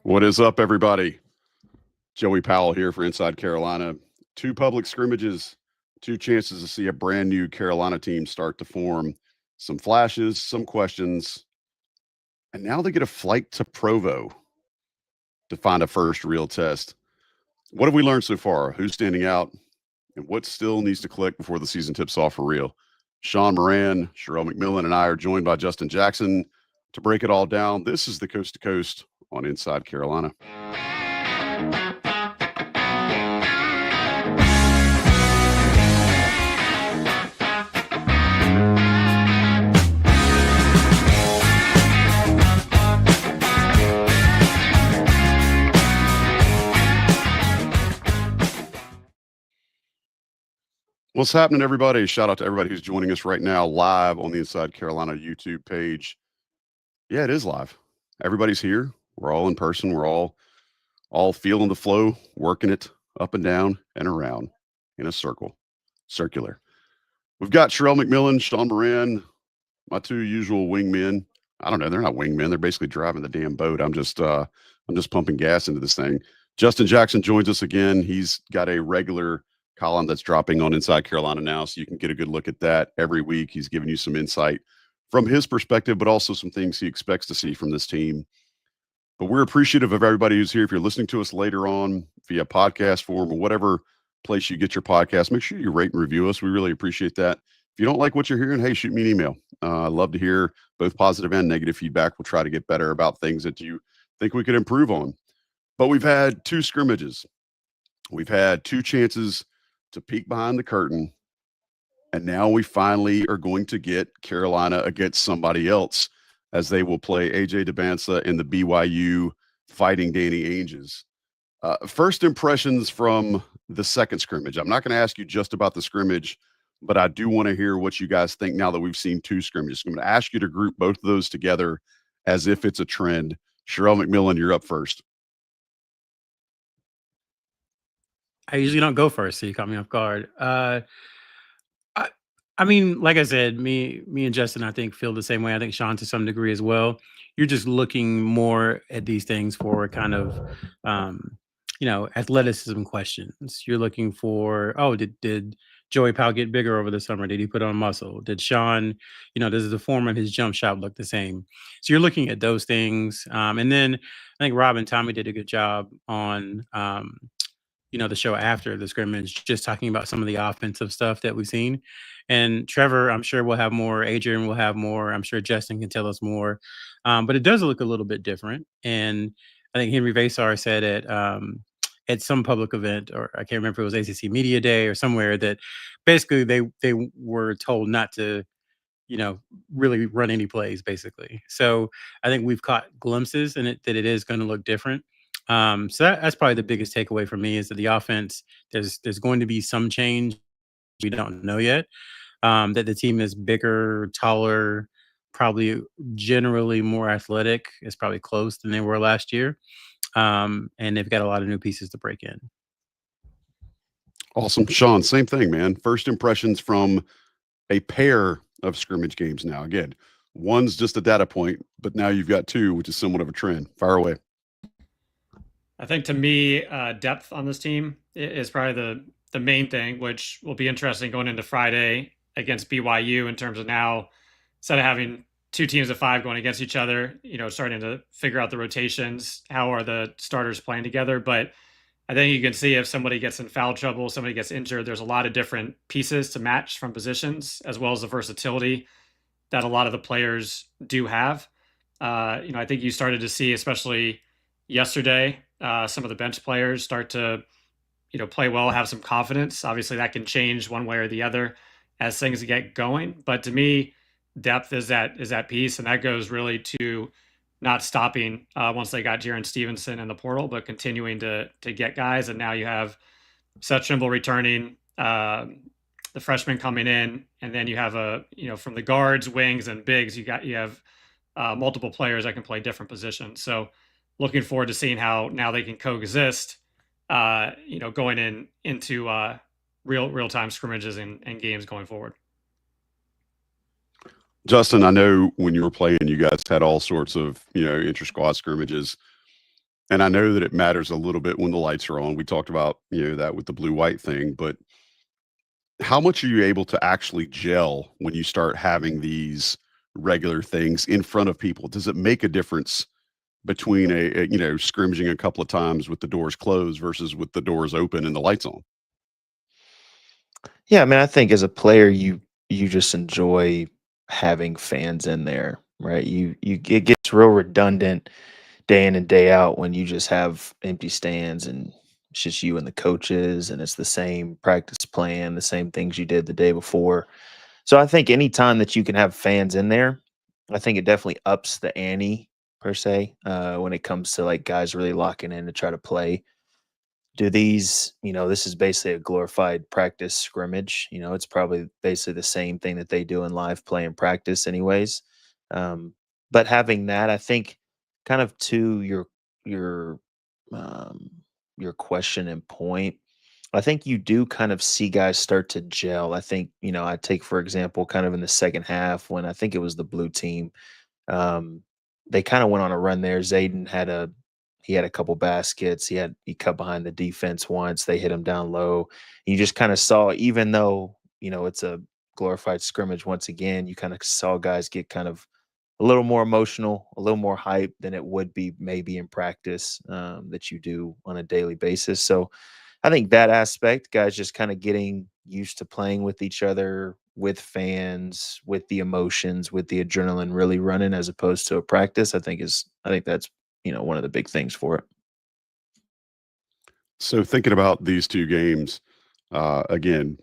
What is up, everybody? Joey Powell here for Inside Carolina. 2 public scrimmages, 2 chances to see a brand new Carolina team start to form. Some flashes, some questions, and now they get a flight to Provo to find a first real test. What have we learned so far? Who's standing out? And what still needs to click before the season tips off for real? Sean Moran, Sherrell McMillan, and I are joined by Justin Jackson to break it all down. This is the Coast to Coast on Inside Carolina. What's happening, everybody? Shout out to everybody who's joining us right now live on the Inside Carolina YouTube page. Yeah, it is live. Everybody's here. We're all in person. We're all feeling the flow, working it up and down and around in a circular. We've got Sherrell McMillan, Sean Moran, my 2 usual wingmen. I don't know. They're not wingmen. They're basically driving the damn boat. I'm just pumping gas into this thing. Justin Jackson joins us again. He's got a regular column that's dropping on Inside Carolina now, so you can get a good look at that every week. He's giving you some insight from his perspective, but also some things he expects to see from this team. But we're appreciative of everybody who's here. If you're listening to us later on via podcast form or whatever place you get your podcast, make sure you rate and review us. We really appreciate that. If you don't like what you're hearing, hey, shoot me an email. I'd love to hear both positive and negative feedback. We'll try to get better about things that you think we could improve on. But we've had 2 scrimmages. We've had 2 chances to peek behind the curtain, and now we finally are going to get Carolina against somebody else, as they will play AJ Dybantsa and the BYU Fighting Danny Ainges. First impressions from the second scrimmage. I'm not going to ask you just about the scrimmage, but I do want to hear what you guys think now that we've seen 2 scrimmages. I'm going to ask you to group both of those together as if it's a trend. Sherrell McMillan, you're up first. I usually don't go first, so you caught me off guard. I mean, like I said, me and Justin, I think, feel the same way. I think Sean to some degree as well. You're just looking more at these things for kind of, athleticism questions. You're looking for, did Joey Powell get bigger over the summer? Did he put on muscle? Did Sean, does the form of his jump shot look the same? So you're looking at those things. And then I think Rob and Tommy did a good job on, the show after the scrimmage, just talking about some of the offensive stuff that we've seen. And Trevor, I'm sure will have more. Adrian will have more. I'm sure Justin can tell us more. But it does look a little bit different. And I think Henry Vasar said at some public event, or I can't remember if it was ACC Media Day or somewhere, that basically they were told not to, really run any plays, basically. So I think we've caught glimpses in it that it is going to look different. So that's probably the biggest takeaway for me, is that the offense, there's going to be some change. We don't know yet. That the team is bigger, taller, probably generally more athletic. It's probably close than they were last year. And they've got a lot of new pieces to break in. Awesome. Sean, same thing, man. First impressions from a pair of scrimmage games now. Again, one's just a data point, but now you've got 2, which is somewhat of a trend. Fire away. I think to me, depth on this team is probably the main thing, which will be interesting going into Friday against BYU, in terms of now, instead of having 2 teams of 5 going against each other, starting to figure out the rotations, how are the starters playing together. But I think you can see if somebody gets in foul trouble, somebody gets injured, there's a lot of different pieces to match from positions, as well as the versatility that a lot of the players do have. I think you started to see, especially yesterday, some of the bench players start to, play well, have some confidence. Obviously, that can change one way or the other as things get going. But to me, depth is that piece, and that goes really to not stopping once they got Jaron Stevenson in the portal, but continuing to get guys. And now you have Seth Trimble returning, the freshman coming in, and then you have from the guards, wings, and bigs, you have multiple players that can play different positions. So looking forward to seeing how now they can coexist, going into real-time scrimmages and games going forward. Justin, I know when you were playing, you guys had all sorts of, inter-squad scrimmages. And I know that it matters a little bit when the lights are on. We talked about, that with the blue-white thing, but how much are you able to actually gel when you start having these regular things in front of people? Does it make a difference between scrimmaging a couple of times with the doors closed versus with the doors open and the lights on? Yeah, I mean, I think as a player, you just enjoy having fans in there, right? It gets real redundant day in and day out when you just have empty stands and it's just you and the coaches and it's the same practice plan, the same things you did the day before. So I think anytime that you can have fans in there, I think it definitely ups the ante per se, when it comes to like guys really locking in to try to play. Do these, this is basically a glorified practice scrimmage. It's probably basically the same thing that they do in live play and practice, anyways. Um, but having that, I think, kind of to your um, your question and point, I think you do kind of see guys start to gel. I think, I take for example, kind of in the second half when I think it was the blue team. Um, they kind of went on a run there. Zayden he had a couple baskets. He cut behind the defense once. They hit him down low. You just kind of saw, even though it's a glorified scrimmage once again, you kind of saw guys get kind of a little more emotional, a little more hype than it would be maybe in practice, that you do on a daily basis. So I think that aspect, guys just kind of getting used to playing with each other, with fans, with the emotions, with the adrenaline really running as opposed to a practice, I think that's, one of the big things for it. So thinking about these two games, again,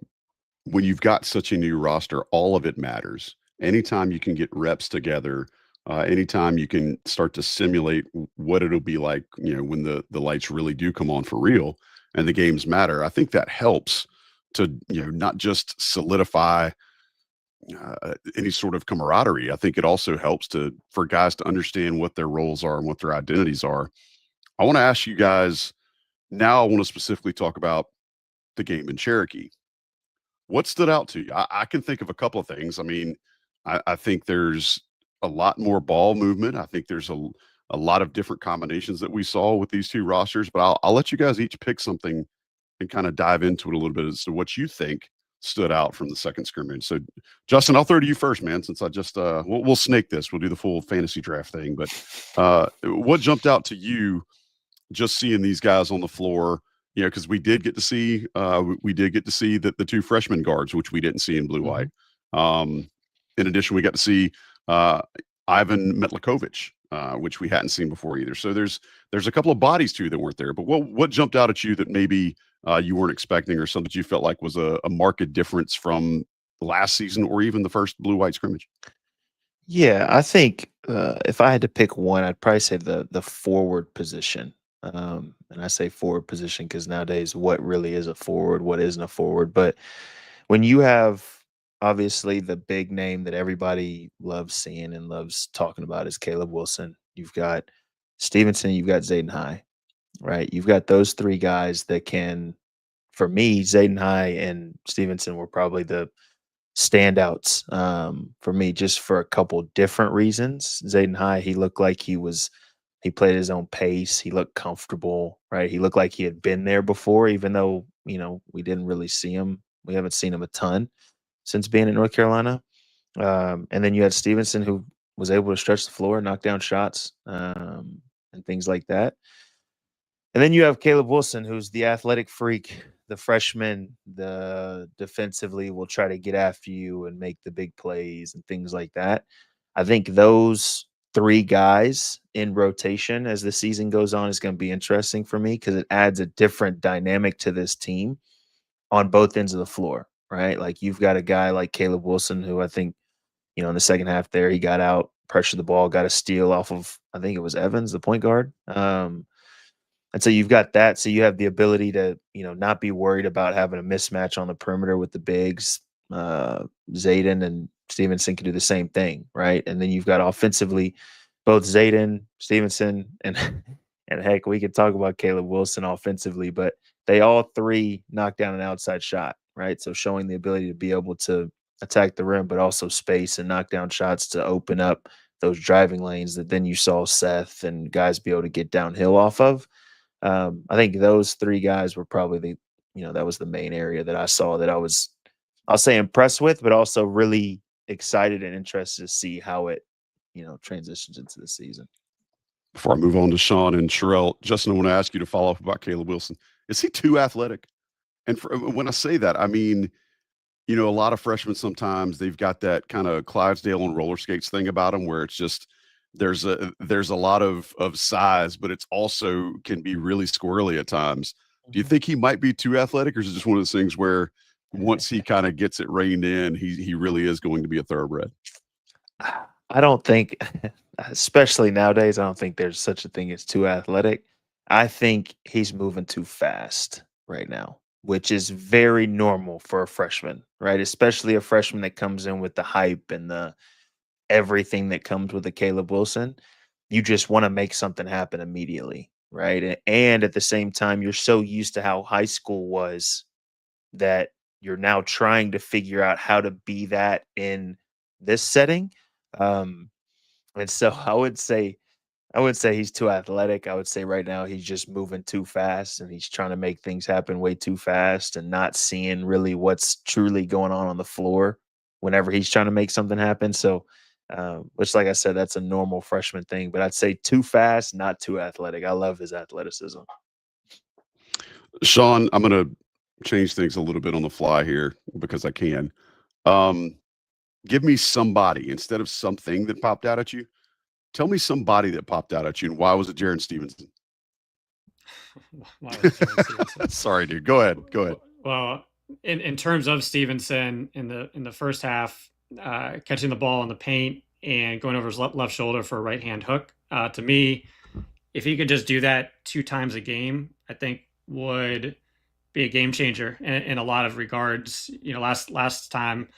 when you've got such a new roster, all of it matters. Anytime you can get reps together, anytime you can start to simulate what it'll be like, when the lights really do come on for real and the games matter, I think that helps to, not just solidify any sort of camaraderie. I think it also helps for guys to understand what their roles are and what their identities are. I want to ask you guys now. I want to specifically talk about the game in Cherokee. What stood out to you? I can think of a couple of things. I mean, I think there's a lot more ball movement. I think there's a lot of different combinations that we saw with these two rosters, but I'll let you guys each pick something and kind of dive into it a little bit as to what you think stood out from the second scrimmage. So, Justin, I'll throw to you first, man, since I just we'll snake this. We'll do the full fantasy draft thing, but what jumped out to you just seeing these guys on the floor? Because we did get to see the two freshman guards, which we didn't see in blue white. In addition, we got to see Ivan Metlikovich, which we hadn't seen before either. So there's a couple of bodies too that weren't there. But what jumped out at you that maybe you weren't expecting, or something you felt like was a marked difference from last season or even the first blue white scrimmage? Yeah, I think if I had to pick one, I'd probably say the forward position. And I say forward position because nowadays, what really is a forward, what isn't a forward? But when you have obviously the big name that everybody loves seeing and loves talking about is Caleb Wilson. You've got Stevenson, you've got Zayden High, right? You've got those three guys that can, for me, Zayden High and Stevenson were probably the standouts, for me, just for a couple different reasons. Zayden High, he looked like he played his own pace. He looked comfortable, right? He looked like he had been there before, even though, we didn't really see him. We haven't seen him a ton since being in North Carolina. And then you had Stevenson, who was able to stretch the floor, knock down shots, and things like that. And then you have Caleb Wilson, who's the athletic freak, the freshman, the defensively will try to get after you and make the big plays and things like that. I think those three guys in rotation as the season goes on is going to be interesting for me because it adds a different dynamic to this team on both ends of the floor, right? Like you've got a guy like Caleb Wilson, who I think, in the second half there, he got out, pressured the ball, got a steal off of, I think it was Evans, the point guard. And so you've got that. So you have the ability to, not be worried about having a mismatch on the perimeter with the bigs. Zayden and Stevenson can do the same thing, right? And then you've got offensively both Zayden, Stevenson, and and heck, we could talk about Caleb Wilson offensively, but they all three knock down an outside shot, right? So showing the ability to be able to attack the rim, but also space and knock down shots to open up those driving lanes that then you saw Seth and guys be able to get downhill off of. I think those three guys were probably that was the main area that I saw that I'll say impressed with, but also really excited and interested to see how it, transitions into the season. Before I move on to Sean and Sherrell, Justin, I want to ask you to follow up about Caleb Wilson. Is he too athletic? And when I say that, I mean, a lot of freshmen sometimes they've got that kind of Clydesdale on roller skates thing about them, where it's just there's a lot of size, but it's also can be really squirrely at times. Do you think he might be too athletic, or is it just one of those things where once he kind of gets it reined in, he really is going to be a thoroughbred? I don't think, especially nowadays, I don't think there's such a thing as too athletic. I think he's moving too fast right now, which is very normal for a freshman, right? Especially a freshman that comes in with the hype and the everything that comes with a Caleb Wilson. You just want to make something happen immediately, right? And at the same time, you're so used to how high school was that you're now trying to figure out how to be that in this setting. And so I would say he's too athletic. I would say right now he's just moving too fast and he's trying to make things happen way too fast and not seeing really what's truly going on the floor whenever he's trying to make something happen. So, which, like I said, that's a normal freshman thing, but I'd say too fast, not too athletic. I love his athleticism. Sean, I'm going to change things a little bit on the fly here because I can. Give me somebody instead of something that popped out at you. Tell me somebody that popped out at you, and why was it Jaron Stevenson? Why was it Jaron Stevenson? Sorry, dude. Go ahead. Well, in terms of Stevenson in the first half, catching the ball in the paint and going over his left shoulder for a right hand hook, to me, if he could just do that 2 times a game, I think would be a game changer in a lot of regards. Last time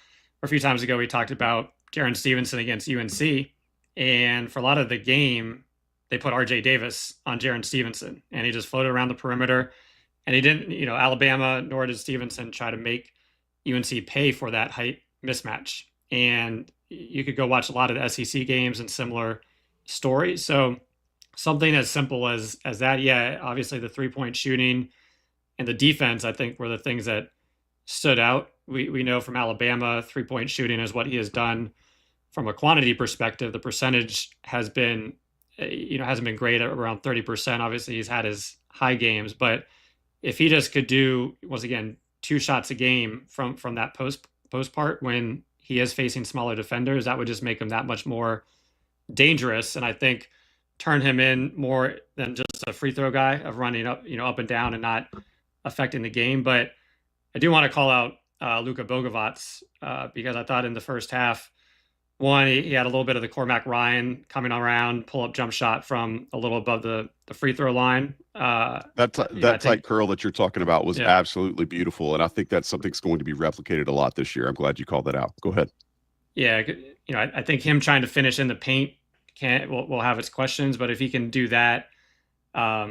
or a few times ago, we talked about Jaron Stevenson against UNC. And for a lot of the game, they put RJ Davis on Jaron Stevenson, and he just floated around the perimeter. And he didn't, Alabama, nor did Stevenson try to make UNC pay for that height mismatch. And you could go watch a lot of the SEC games and similar stories. So something as simple as that, yeah, obviously the 3-point shooting and the defense, I think, were the things that stood out. We know from Alabama, 3-point shooting is what he has done. From a quantity perspective, the percentage has been, hasn't been great at around 30%. Obviously, he's had his high games, but if he just could do, once again, 2 shots a game from that post part when he is facing smaller defenders, that would just make him that much more dangerous. And I think turn him in more than just a free throw guy of running up, up and down and not affecting the game. But I do want to call out Luka Bogovac because I thought in the first half, one, he had a little bit of the Cormac Ryan coming around, pull up jump shot from a little above the free throw line. That tight curl that you're talking about was absolutely beautiful, and I think that's something that's going to be replicated a lot this year. I'm glad you called that out. Go ahead. Yeah, I think him trying to finish in the paint will have its questions, but if he can do that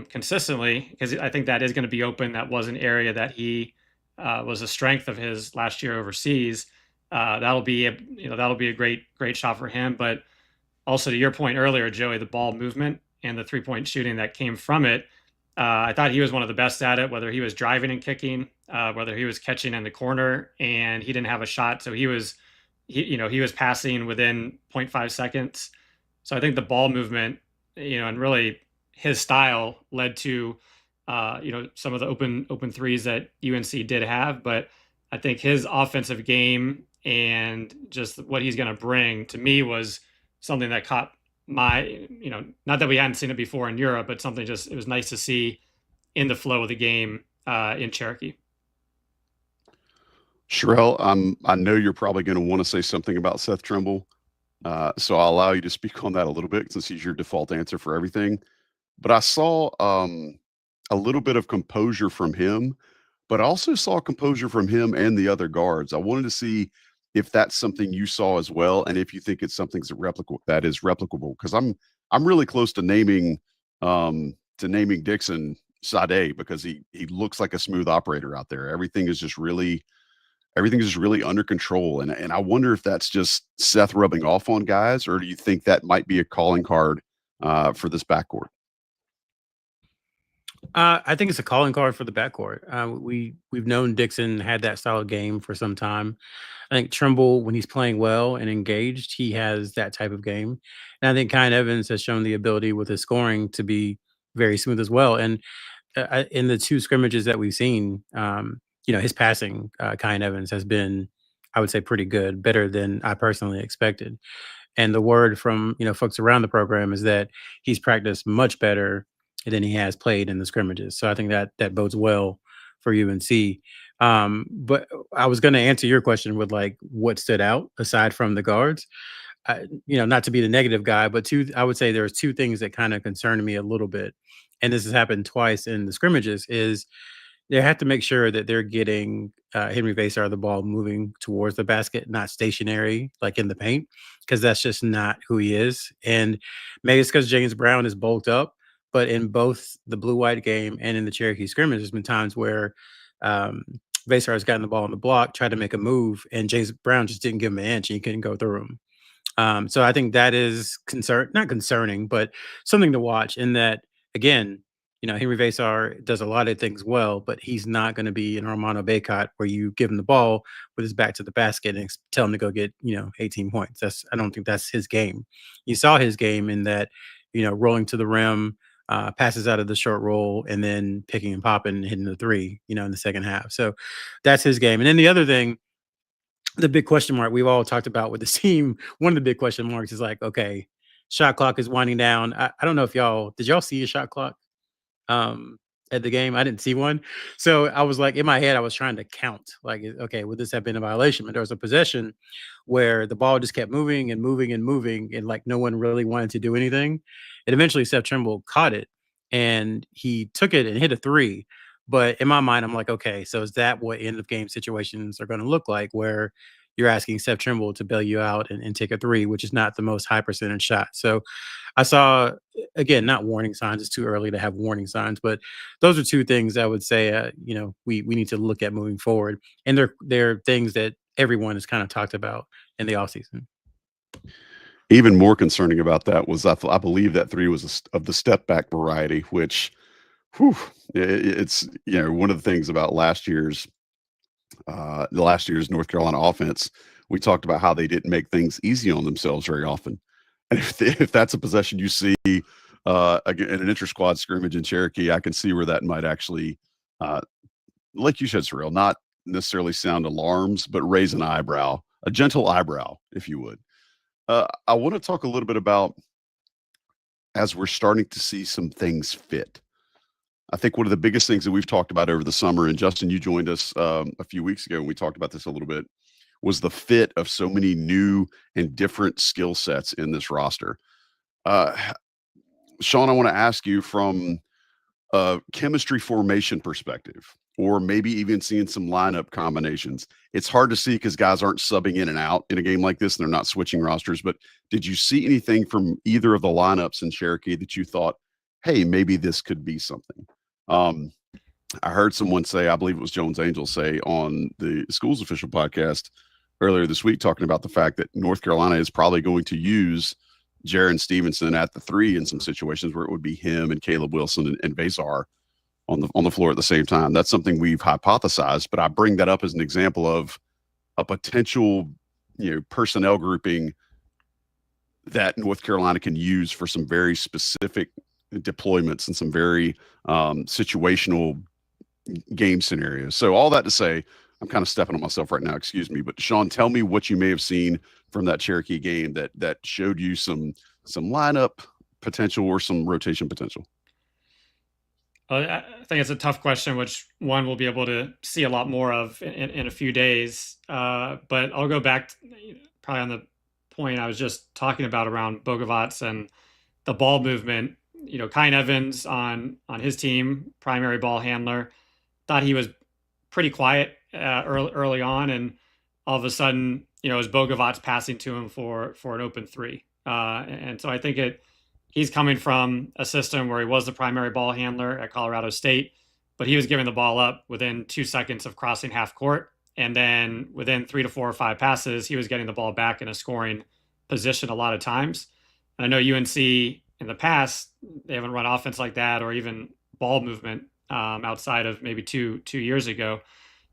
consistently, because I think that is going to be open. That was an area that he was a strength of his last year overseas. That'll be a great shot for him. But also to your point earlier, Joey, the ball movement and the 3-point shooting that came from it, I thought he was one of the best at it. Whether he was driving and kicking, whether he was catching in the corner, and he didn't have a shot, so he was passing within 0.5 seconds. So I think the ball movement, and really his style led to some of the open threes that UNC did have, but I think his offensive game and just what he's going to bring to me was something that caught my, not that we hadn't seen it before in Europe, but something it was nice to see in the flow of the game in Cherokee. Sherrell, I know you're probably going to want to say something about Seth Trimble. So I'll allow you to speak on that a little bit since he's your default answer for everything. But I saw a little bit of composure from him, but I also saw composure from him and the other guards. I wanted to see if that's something you saw as well, and if you think it's something that is replicable. Because I'm really close to naming Dixon Sade because he looks like a smooth operator out there. Everything is just really everything is really under control. And I wonder if that's just Seth rubbing off on guys, or do you think that might be a calling card for this backcourt? I think it's a calling card for the backcourt. We've known Dixon had that solid game for some time. I think Trimble, when he's playing well and engaged, he has that type of game. And I think Kyan Evans has shown the ability with his scoring to be very smooth as well. And in the two scrimmages that we've seen, his passing, Kyan Evans, has been, I would say, pretty good, better than I personally expected. And the word from folks around the program is that he's practiced much better than he has played in the scrimmages. So I think that bodes well for UNC. But I was going to answer your question with like what stood out aside from the guards. Not to be the negative guy, but I would say there's two things that kind of concern me a little bit. And this has happened twice in the scrimmages, is they have to make sure that they're getting Henry Vasar the ball moving towards the basket, not stationary, like in the paint, because that's just not who he is. And maybe it's because James Brown is bulked up, but in both the blue-white game and in the Cherokee scrimmage, there's been times where Vasar has gotten the ball on the block, tried to make a move, and James Brown just didn't give him an inch, and he couldn't go through him. So I think that is not concerning, but something to watch in that, again, Henry Vasar does a lot of things well, but he's not going to be an Armando Bacot where you give him the ball with his back to the basket and tell him to go get, 18 points. I don't think that's his game. You saw his game in that, rolling to the rim, passes out of the short roll, and then picking and popping and hitting the three, in the second half. So that's his game. And then the other thing, the big question mark we've all talked about with the team, one of the big question marks is like, okay, shot clock is winding down. I don't know if did y'all see a shot clock at the game? I didn't see one. So I was like, in my head, I was trying to count, like, okay, would this have been a violation? But there was a possession where the ball just kept moving and moving and moving, and like no one really wanted to do anything. And eventually Seth Trimble caught it and he took it and hit a three. But in my mind, I'm like, okay, so is that what end of game situations are going to look like, where you're asking Seth Trimble to bail you out and take a three, which is not the most high percentage shot. So I saw, again, not warning signs. It's too early to have warning signs, but those are two things I would say, we need to look at moving forward. And they're things that everyone has kind of talked about in the offseason. Even more concerning about that was I believe that three was of the step back variety, which, it's one of the things about last year's North Carolina offense. We talked about how they didn't make things easy on themselves very often. And if that's a possession you see again in an inter-squad scrimmage in Cherokee, I can see where that might actually, like you said, Sherrell, not necessarily sound alarms, but raise an eyebrow, a gentle eyebrow, if you would. I want to talk a little bit about, as we're starting to see some things fit. I think one of the biggest things that we've talked about over the summer, and Justin, you joined us a few weeks ago, and we talked about this a little bit, was the fit of so many new and different skill sets in this roster. Sean, I want to ask you from a chemistry formation perspective, or maybe even seeing some lineup combinations. It's hard to see because guys aren't subbing in and out in a game like this, and they're not switching rosters. But did you see anything from either of the lineups in Cherokee that you thought, hey, maybe this could be something? I heard someone say, I believe it was Jones Angel, say on the school's official podcast earlier this week, talking about the fact that North Carolina is probably going to use Jaron Stevenson at the three in some situations where it would be him and Caleb Wilson and Vasar on the floor at the same time. That's something we've hypothesized, but I bring that up as an example of a potential, personnel grouping that North Carolina can use for some very specific deployments and some very situational game scenarios. So all that to say, I'm kind of stepping on myself right now, excuse me, but Sean, tell me what you may have seen from that Cherokee game that showed you some lineup potential or some rotation potential. I think it's a tough question, which one we'll be able to see a lot more of in a few days. But I'll go back probably on the point I was just talking about around Bogovac and the ball movement. Kyan Evans on his team, primary ball handler, thought he was pretty quiet early on, and all of a sudden, it was Bogovac passing to him for an open three. And so I think he's coming from a system where he was the primary ball handler at Colorado State, but he was giving the ball up within 2 seconds of crossing half court. And then within 3 to 4 or 5 passes, he was getting the ball back in a scoring position a lot of times. And I know UNC in the past, they haven't run offense like that or even ball movement outside of maybe two years ago.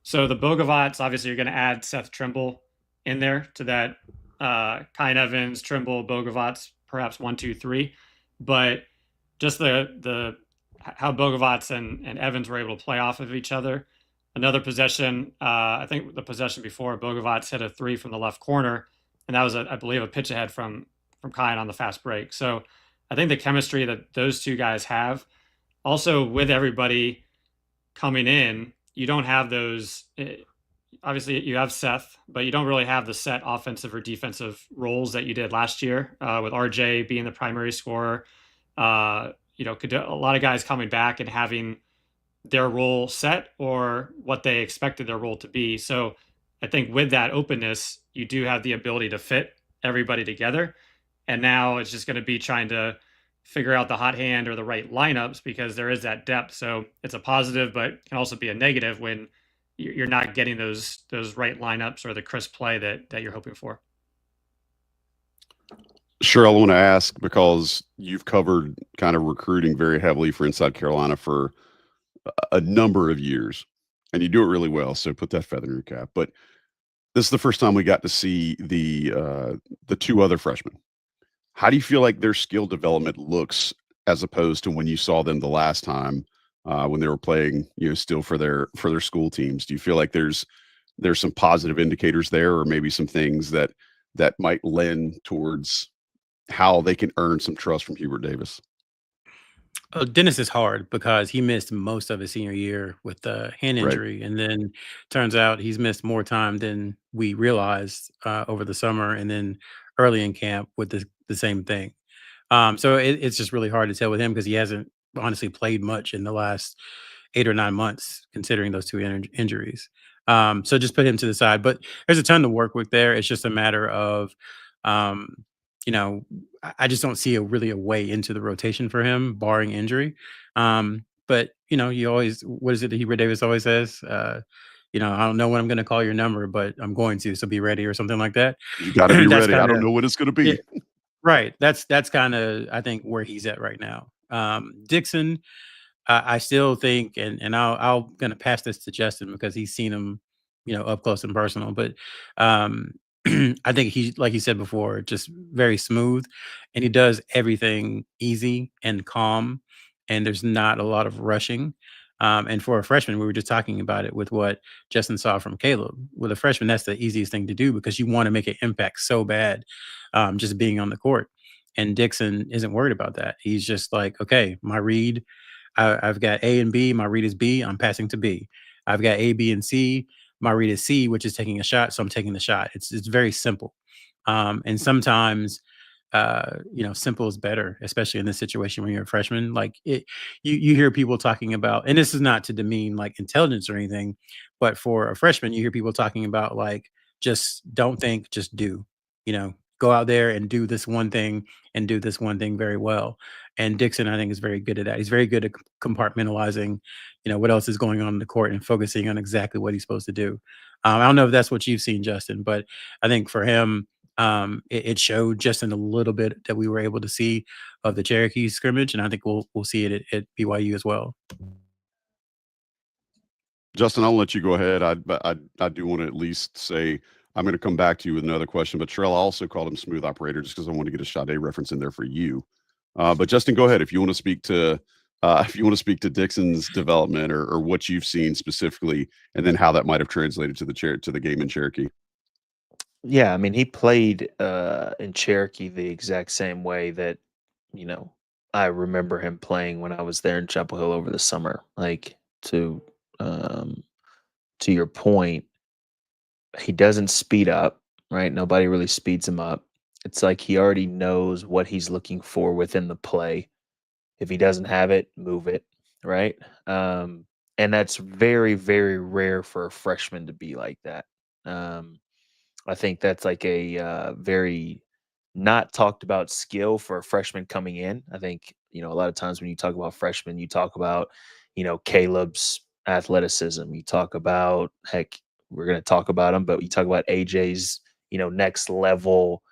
So the Bogovots, obviously, you're going to add Seth Trimble in there to that Kyan Evans, Trimble, Bogovots, perhaps 1, 2, 3. But just the how Bogovots and Evans were able to play off of each other. Another possession, I think the possession before, Bogovots hit a 3 from the left corner, and that was, I believe, a pitch ahead from Kyan on the fast break. So I think the chemistry that those two guys have, also with everybody coming in, you don't have those. Obviously, you have Seth, but you don't really have the set offensive or defensive roles that you did last year with RJ being the primary scorer. A lot of guys coming back and having their role set or what they expected their role to be. So I think with that openness, you do have the ability to fit everybody together. And now it's just going to be trying to figure out the hot hand or the right lineups because there is that depth. So it's a positive, but can also be a negative when you're not getting those right lineups or the crisp play that you're hoping for. Sure, I want to ask, because you've covered kind of recruiting very heavily for Inside Carolina for a number of years, and you do it really well. So put that feather in your cap. But this is the first time we got to see the two other freshmen. How do you feel like their skill development looks as opposed to when you saw them the last time when they were playing, still for their school teams? Do you feel like there's some positive indicators there, or maybe some things that might lend towards how they can earn some trust from Hubert Davis? Dennis is hard because he missed most of his senior year with the hand Right. injury, and then turns out he's missed more time than we realized over the summer, and then early in camp with the same thing. So it's just really hard to tell with him because he hasn't honestly played much in the last 8 or 9 months, considering those two injuries. So just put him to the side. But there's a ton to work with there. It's just a matter of, I just don't see a way into the rotation for him, barring injury. But you always, what is it that Hubert Davis always says? I don't know when I'm going to call your number, but I'm going to, so be ready, or something like that. You got to be ready. I don't know what it's going to be. Yeah, right. That's kind of, I think, where he's at right now. Dixon, I still think, and I'll going to pass this to Justin because he's seen him, up close and personal. But I think he's, like he said before, just very smooth, and he does everything easy and calm, and there's not a lot of rushing. And for a freshman, we were just talking about it with what Justin saw from Caleb. With a freshman, that's the easiest thing to do because you want to make an impact so bad, just being on the court. And Dixon isn't worried about that. He's just like, okay, my read, I've got A and B. My read is B. I'm passing to B. I've got A, B, and C. My read is C, which is taking a shot. So I'm taking the shot. It's very simple. And sometimes, simple is better, especially in this situation when you're a freshman. Like you hear people talking about, and this is not to demean like intelligence or anything, but for a freshman, you hear people talking about like, just don't think, just do, go out there and do this one thing and do this one thing very well. And Dixon, I think, is very good at that. He's very good at compartmentalizing, what else is going on in the court and focusing on exactly what he's supposed to do. I don't know if that's what you've seen, Justin, but I think for him, it showed just in a little bit that we were able to see of the Cherokee scrimmage, and I think we'll see it at BYU as well. Justin, I'll let you go ahead. I do want to at least say I'm going to come back to you with another question, but Sherrell also called him smooth operator just because I want to get a Sade reference in there for you. But Justin, go ahead if you want to speak to Dixon's development or what you've seen specifically, and then how that might have translated to the game in Cherokee. Yeah, I mean, he played in Cherokee the exact same way that, I remember him playing when I was there in Chapel Hill over the summer. Like, to your point, he doesn't speed up, right? Nobody really speeds him up. It's like he already knows what he's looking for within the play. If he doesn't have it, move it, right? And that's very, very rare for a freshman to be like that. I think that's like a very not talked about skill for a freshman coming in. I think, a lot of times when you talk about freshmen, you talk about, Caleb's athleticism. You talk about, heck, we're going to talk about him, but you talk about AJ's, next level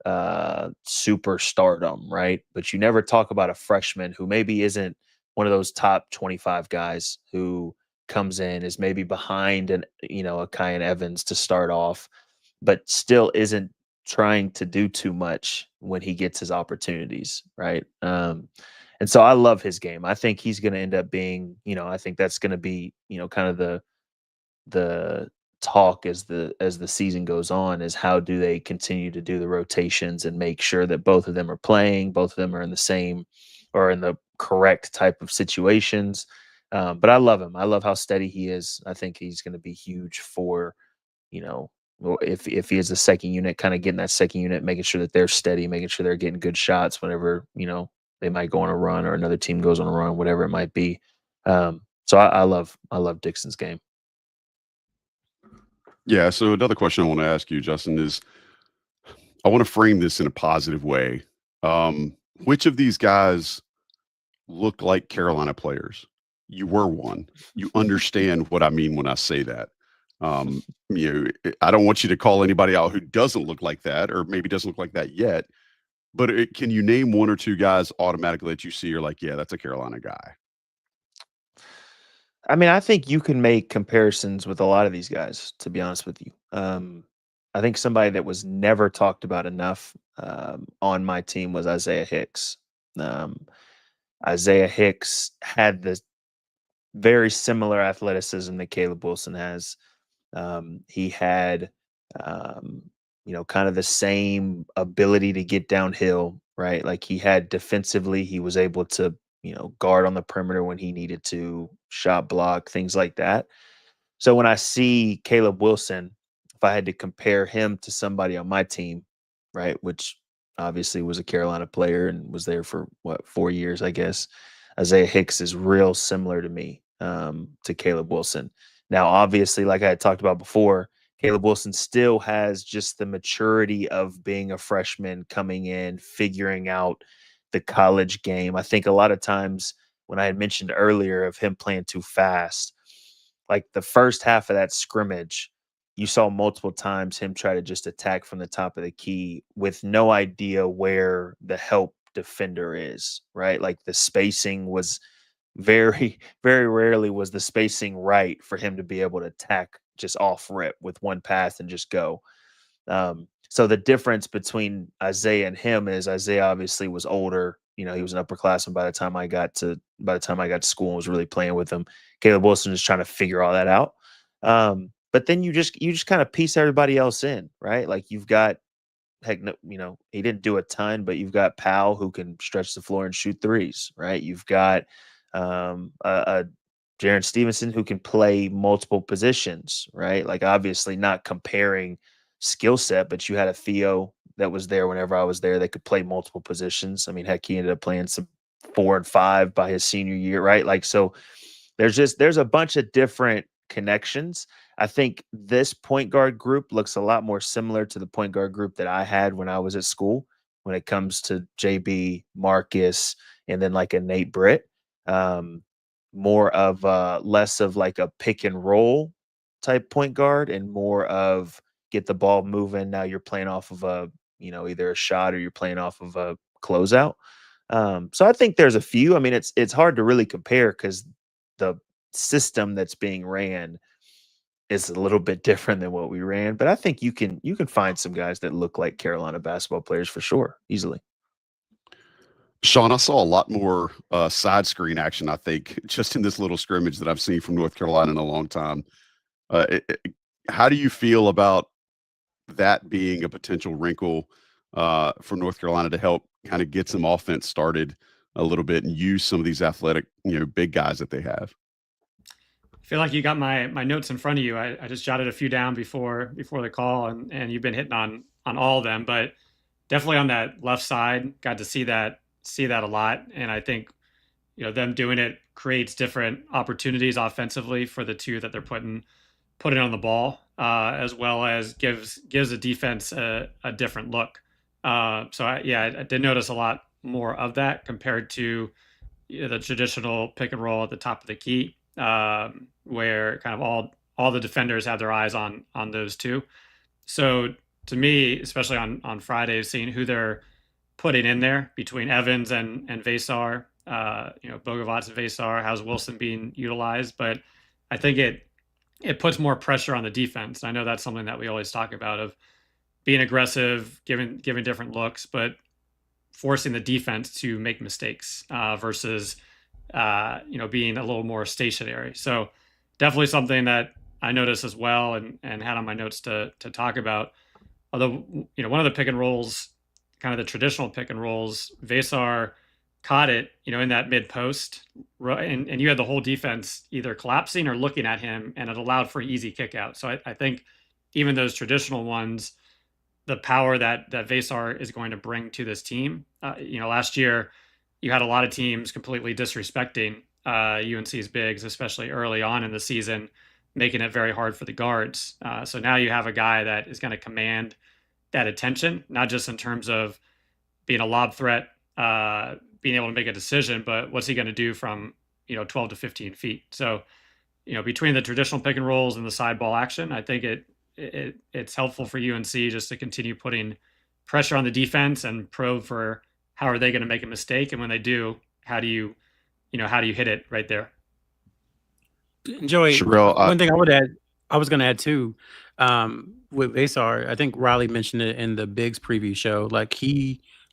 superstardom, right? But you never talk about a freshman who maybe isn't one of those top 25 guys who comes in, is maybe behind a Kyan Evans to start off, but still isn't trying to do too much when he gets his opportunities, right? And so I love his game. I think he's going to end up being, I think that's going to be, kind of the talk as the season goes on, is how do they continue to do the rotations and make sure that both of them are playing, both of them are in the same or in the correct type of situations. But I love him. I love how steady he is. I think he's going to be huge for, if he is the second unit, kind of getting that second unit, making sure that they're steady, making sure they're getting good shots whenever, they might go on a run or another team goes on a run, whatever it might be. So I love Dixon's game. Yeah. So another question I want to ask you, Justin, is I want to frame this in a positive way. Which of these guys look like Carolina players? You were one. You understand what I mean when I say that. I don't want you to call anybody out who doesn't look like that, or maybe doesn't look like that yet. But can you name one or two guys automatically that you see you're like, yeah, that's a Carolina guy? I mean, I think you can make comparisons with a lot of these guys, to be honest with you. I think somebody that was never talked about enough on my team was Isaiah Hicks. Isaiah Hicks had the very similar athleticism that Caleb Wilson has. He had, kind of the same ability to get downhill, right? Like he had defensively, he was able to, guard on the perimeter when he needed to, shot block, things like that. So when I see Caleb Wilson, if I had to compare him to somebody on my team, right, which obviously was a Carolina player and was there for 4 years, I guess, Isaiah Hicks is real similar to me, to Caleb Wilson. Now, obviously, like I had talked about before, Caleb Wilson still has just the maturity of being a freshman coming in, figuring out the college game. I think a lot of times when I had mentioned earlier of him playing too fast, like the first half of that scrimmage, you saw multiple times him try to just attack from the top of the key with no idea where the help defender is, right? Like the spacing was very, very rarely was the spacing right for him to be able to attack just off rip with one pass and just go. So the difference between Isaiah and him is Isaiah obviously was older. He was an upperclassman by the time I got to school and was really playing with him. Caleb Wilson is trying to figure all that out. But then you just kind of piece everybody else in, right? Like you've got, heck, no, he didn't do a ton, but you've got Powell who can stretch the floor and shoot threes, right? You've got a Jaron Stevenson who can play multiple positions, right? Like obviously not comparing skill set, but you had a Theo that was there whenever I was there that could play multiple positions. I mean, heck, he ended up playing some 4 and 5 by his senior year, right? Like, so there's a bunch of different connections. I think this point guard group looks a lot more similar to the point guard group that I had when I was at school when it comes to JB, Marcus, and then like a Nate Britt. More of less of like a pick and roll type point guard and more of get the ball moving. Now you're playing off of either a shot or you're playing off of a closeout. So I think there's a few. I mean, it's hard to really compare because the system that's being ran is a little bit different than what we ran. But I think you can find some guys that look like Carolina basketball players for sure, easily. Sean, I saw a lot more side screen action, I think, just in this little scrimmage that I've seen from North Carolina in a long time. How do you feel about that being a potential wrinkle for North Carolina to help kind of get some offense started a little bit and use some of these athletic, big guys that they have? I feel like you got my notes in front of you. I just jotted a few down before the call, and you've been hitting on all of them, but definitely on that left side, got to see that a lot. And I think, them doing it creates different opportunities offensively for the two that they're putting on the ball, as well as gives the defense a different look. So I did notice a lot more of that compared to the traditional pick and roll at the top of the key, where kind of all the defenders have their eyes on those two. So to me, especially on Friday, seeing who they're putting in there between Evans and Vasar, Bogovats and Vasar, how's Wilson being utilized? But I think it puts more pressure on the defense. I know that's something that we always talk about, of being aggressive, giving different looks, but forcing the defense to make mistakes versus being a little more stationary. So definitely something that I noticed as well, and had on my notes to talk about. Although, one of the pick and rolls, kind of the traditional pick and rolls, Vasar caught it, in that mid post, and you had the whole defense either collapsing or looking at him, and it allowed for an easy kick out. So I think even those traditional ones, the power that Vasar is going to bring to this team. Last year you had a lot of teams completely disrespecting UNC's bigs, especially early on in the season, making it very hard for the guards. So now you have a guy that is going to command that attention, not just in terms of being a lob threat, being able to make a decision, but what's he going to do from 12 to 15 feet. So between the traditional pick and rolls and the side ball action, I think it's helpful for UNC just to continue putting pressure on the defense and probe for how are they going to make a mistake, and when they do, how do you hit it right there. Joey, Sherrell, one thing I was going to add too, with Vasar, I think Riley mentioned it in the Bigs preview show. Like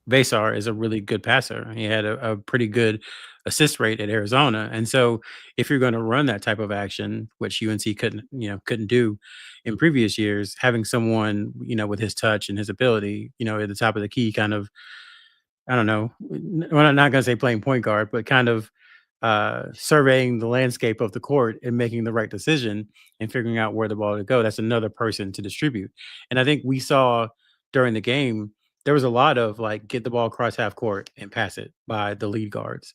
Vasar is a really good passer. He had a pretty good assist rate at Arizona. And so if you're going to run that type of action, which UNC couldn't do in previous years, having someone, with his touch and his ability, at the top of the key, kind of, I don't know, well, I'm not going to say playing point guard, but kind of surveying the landscape of the court and making the right decision and figuring out where the ball to go. That's another person to distribute. And I think we saw during the game, there was a lot of like, get the ball across half court and pass it by the lead guards.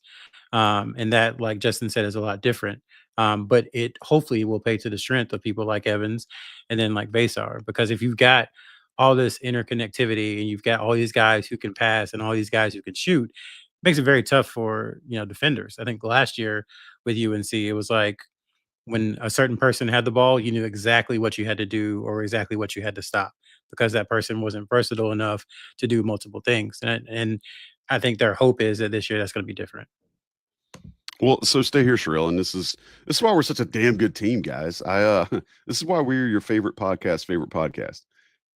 And that, like Justin said, is a lot different. But it hopefully will pay to the strength of people like Evans and then like Vasar, because if you've got all this interconnectivity and you've got all these guys who can pass and all these guys who can shoot, it makes it very tough for defenders. I think last year with UNC, it was like when a certain person had the ball, you knew exactly what you had to do or exactly what you had to stop, because that person wasn't versatile enough to do multiple things. And I think their hope is that this year that's going to be different. Well, so stay here, Sherrell, and this is why we're such a damn good team, guys. This is why we're your favorite podcast.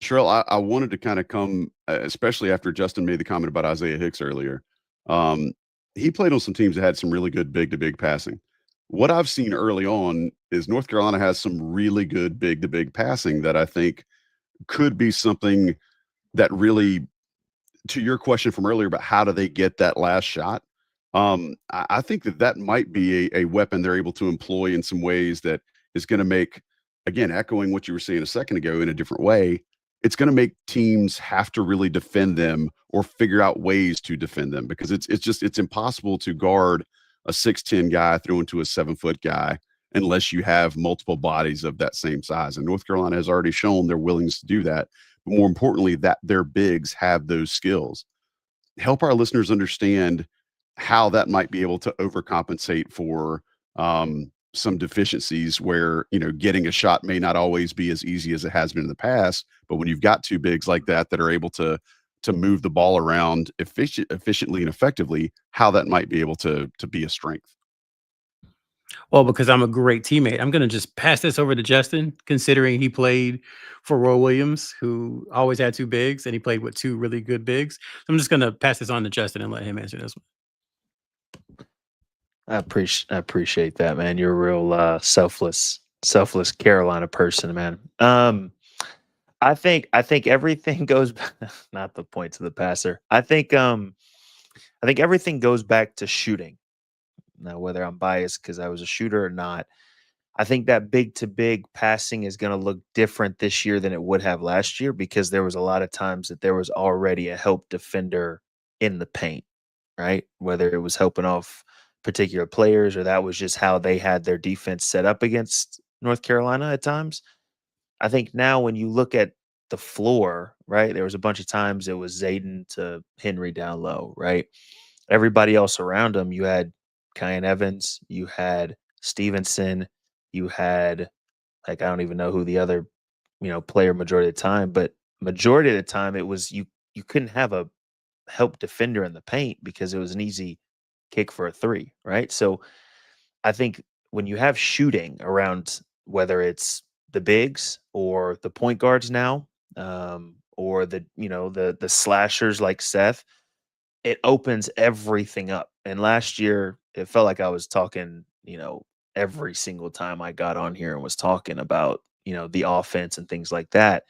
Sherrell, I wanted to kind of come, especially after Justin made the comment about Isaiah Hicks earlier. He played on some teams that had some really good big-to-big passing. What I've seen early on is North Carolina has some really good big-to-big passing that I think could be something that really, to your question from earlier about how do they get that last shot, I think that might be a weapon they're able to employ in some ways that is going to make, again, echoing what you were saying a second ago in a different way, it's going to make teams have to really defend them or figure out ways to defend them, because it's impossible to guard a 6'10" guy thrown to a 7-foot guy unless you have multiple bodies of that same size. And North Carolina has already shown their willingness to do that. But more importantly, that their bigs have those skills. Help our listeners understand how that might be able to overcompensate for some deficiencies where, getting a shot may not always be as easy as it has been in the past. But when you've got two bigs like that are able to move the ball around efficiently and effectively, how that might be able to be a strength. Well, because I'm a great teammate, I'm going to just pass this over to Justin, considering he played for Roy Williams, who always had two bigs, and he played with two really good bigs. So I'm just going to pass this on to Justin and let him answer this one. I appreciate that, man. You're a real selfless Carolina person, man. I think everything goes not the point to the passer. I think everything goes back to shooting. Now, whether I'm biased because I was a shooter or not, I think that big to big passing is going to look different this year than it would have last year, because there was a lot of times that there was already a help defender in the paint, right? Whether it was helping off particular players or that was just how they had their defense set up against North Carolina at times. I think now when you look at the floor, right, there was a bunch of times it was Zayden to Henry down low, right? Everybody else around him, you had Kyan Evans, you had Stevenson, you had Like, I don't even know who the other, player majority of the time, but majority of the time it was you couldn't have a help defender in the paint because it was an easy kick for a three, right? So I think when you have shooting around, whether it's the bigs or the point guards now, or the slashers like Seth, it opens everything up. And last year, it felt like I was talking, every single time I got on here and was talking about, the offense and things like that.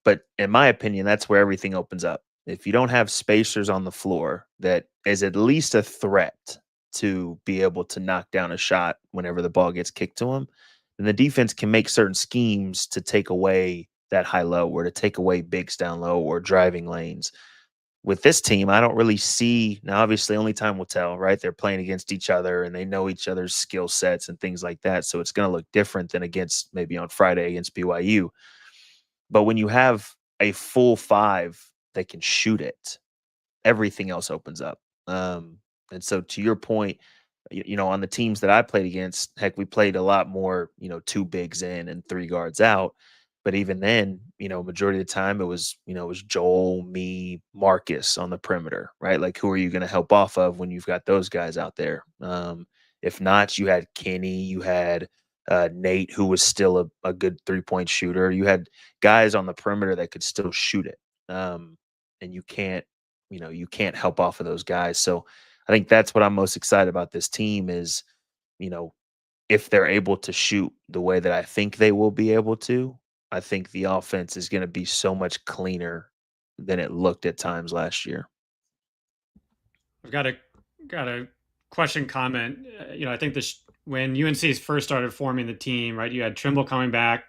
But in my opinion, that's where everything opens up. If you don't have spacers on the floor that is at least a threat to be able to knock down a shot whenever the ball gets kicked to them, then the defense can make certain schemes to take away that high low or to take away bigs down low or driving lanes. With this team, I don't really see, now obviously only time will tell, right? They're playing against each other and they know each other's skill sets and things like that. So it's going to look different than against maybe on Friday against BYU. But when you have a full five that can shoot it, everything else opens up. And so to your point, on the teams that I played against, heck, we played a lot more, two bigs in and three guards out. But even then, majority of the time it was Joel, me, Marcus on the perimeter, right? Like, who are you going to help off of when you've got those guys out there? If not, you had Kenny, you had Nate, who was still a good 3-point shooter. You had guys on the perimeter that could still shoot it. And you can't help off of those guys. So I think that's what I'm most excited about this team is, if they're able to shoot the way that I think they will be able to, I think the offense is going to be so much cleaner than it looked at times last year. I've got a question comment. I think when UNC first started forming the team, right, you had Trimble coming back,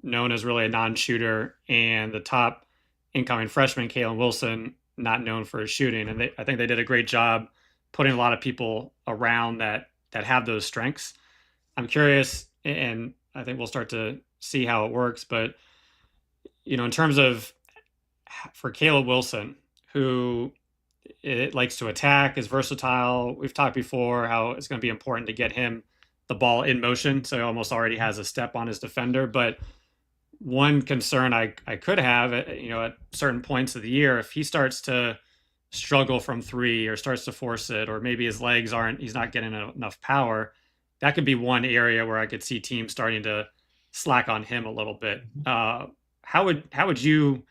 known as really a non-shooter, and the top incoming freshman, Kalen Wilson, not known for his shooting. And I think they did a great job putting a lot of people around that have those strengths. I'm curious, and I think we'll start to see how it works, but in terms of for Caleb Wilson, who it likes to attack, is versatile. We've talked before how it's going to be important to get him the ball in motion, so he almost already has a step on his defender. But one concern I could have, at certain points of the year, if he starts to struggle from three or starts to force it, or maybe his legs he's not getting enough power, that could be one area where I could see teams starting to slack on him a little bit. How would you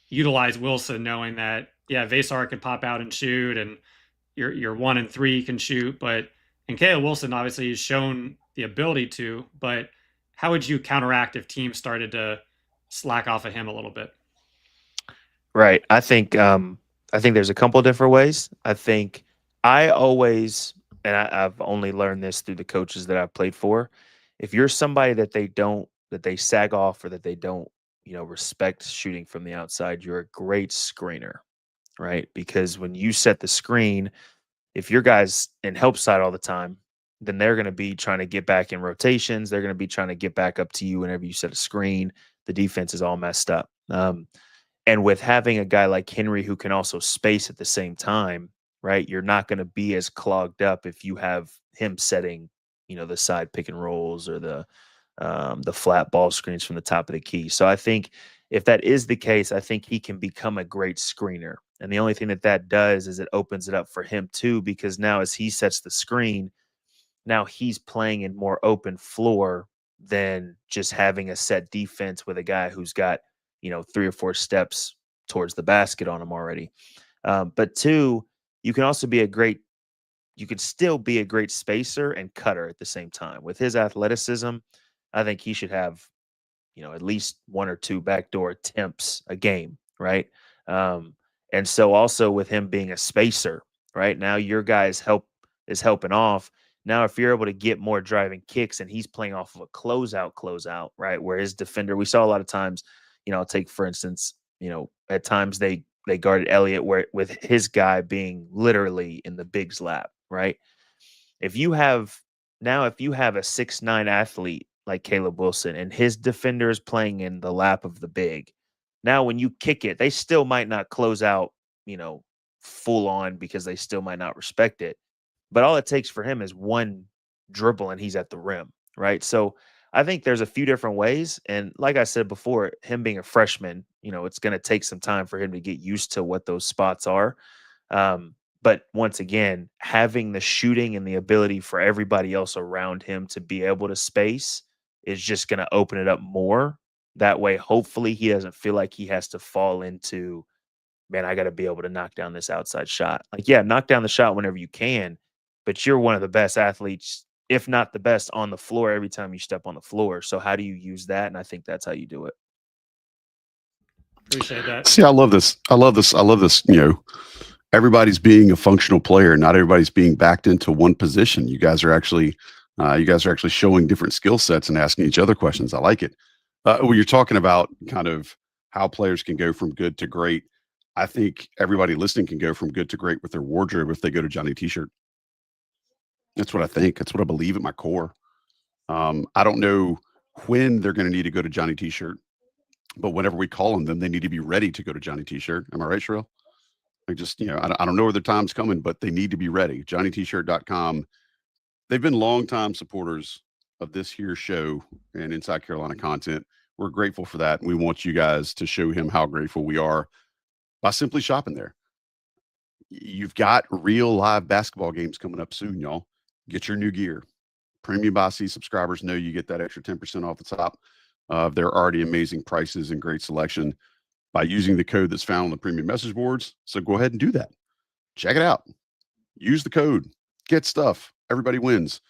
utilize Wilson, knowing that, yeah, Vasar can pop out and shoot, and your 1 and 3 can shoot, and Caleb Wilson obviously has shown the ability to, but how would you counteract if teams started to slack off of him a little bit? Right. I think there's a couple of different ways. I think I always, and I've only learned this through the coaches that I've played for, if you're somebody that they sag off or that they don't, respect shooting from the outside, you're a great screener, right? Because when you set the screen, if your guy's in help side all the time, then they're going to be trying to get back in rotations. They're going to be trying to get back up to you whenever you set a screen. The defense is all messed up. And with having a guy like Henry who can also space at the same time, right, you're not going to be as clogged up if you have him setting, the side pick and rolls or the flat ball screens from the top of the key. So I think if that is the case, I think he can become a great screener. And the only thing that does is it opens it up for him too, because now as he sets the screen, now he's playing in more open floor than just having a set defense with a guy who's got, 3 or 4 steps towards the basket on him already. But two, you can still be a great spacer and cutter at the same time. With his athleticism, I think he should have, at least 1 or 2 backdoor attempts a game, right? And so also with him being a spacer, right? Now your guy's is helping off. Now, if you're able to get more driving kicks and he's playing off of a closeout, right? Where his defender, we saw a lot of times, I'll take, for instance, at times they guarded Elliott with his guy being literally in the big's lap, right? If you have a 6'9" athlete like Caleb Wilson and his defender is playing in the lap of the big, now when you kick it, they still might not close out, full on because they still might not respect it. But all it takes for him is one dribble and he's at the rim, right? So I think there's a few different ways. And like I said before, him being a freshman, it's going to take some time for him to get used to what those spots are. But once again, having the shooting and the ability for everybody else around him to be able to space is just going to open it up more. That way, hopefully, he doesn't feel like he has to fall into, man, I got to be able to knock down this outside shot. Like, yeah, knock down the shot whenever you can, but you're one of the best athletes, if not the best, on the floor every time you step on the floor. So how do you use that? And I think that's how you do it. Appreciate that. See, I love this. Everybody's being a functional player. Not everybody's being backed into one position. You guys are actually showing different skill sets and asking each other questions. I like it. When you're talking about kind of how players can go from good to great, I think everybody listening can go from good to great with their wardrobe if they go to Johnny T-shirt. That's what I think. That's what I believe at my core. I don't know when they're going to need to go to Johnny T-shirt, but whenever we call on them, they need to be ready to go to Johnny T-shirt. Am I right, Sherrell? Like just, I don't know where the time's coming, but they need to be ready. JohnnyT-shirt.com. They've been longtime supporters of this here show and Inside Carolina content. We're grateful for that. And we want you guys to show him how grateful we are by simply shopping there. You've got real live basketball games coming up soon, y'all. Get your new gear. Premium By C subscribers know you get that extra 10% off the top of their already amazing prices and great selection by using the code that's found on the premium message boards. So go ahead and do that. Check it out. Use the code. Get stuff. Everybody wins.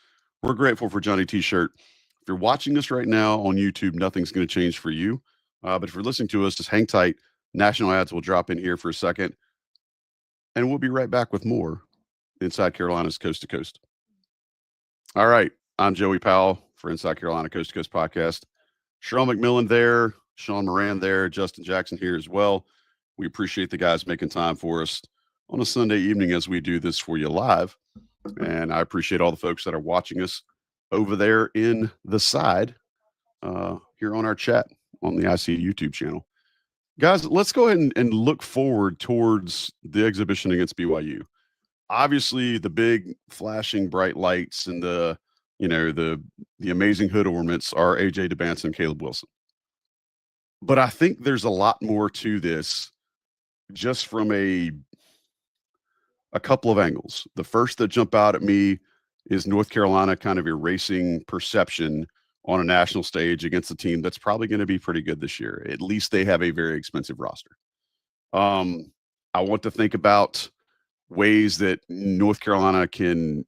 We're grateful for Johnny T-shirt. If you're watching this right now on YouTube, nothing's going to change for you. But if you're listening to us, just hang tight. National ads will drop in here for a second. And we'll be right back with more Inside Carolina's Coast to Coast. All right. I'm Joey Powell for Inside Carolina Coast to Coast podcast. Sherrell McMillan there. Sean Moran there. Justin Jackson here as well. We appreciate the guys making time for us on a Sunday evening as we do this for you live. And I appreciate all the folks that are watching us over there in the side here on our chat on the IC YouTube channel. Guys, let's go ahead and look forward towards the exhibition against BYU. Obviously, the big flashing bright lights and the amazing hood ornaments are AJ Dybantsa and Caleb Wilson. But I think there's a lot more to this just from a couple of angles. The first that jump out at me is North Carolina kind of erasing perception on a national stage against a team that's probably going to be pretty good this year. At least they have a very expensive roster. I want to think about ways that North Carolina can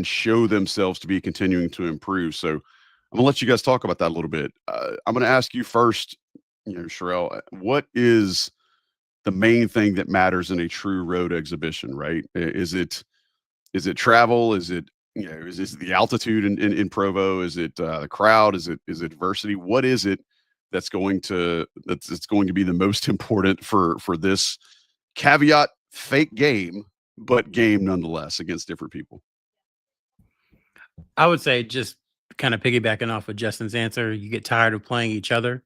show themselves to be continuing to improve. So I'm going to let you guys talk about that a little bit. I'm going to ask you first, Sherrell, what is the main thing that matters in a true road exhibition, right? Is it travel? Is it, is it the altitude in Provo? Is it the crowd? Is it adversity? What is it that's going to be the most important for this caveat fake game, but game nonetheless against different people? I would say, just kind of piggybacking off of Justin's answer, you get tired of playing each other.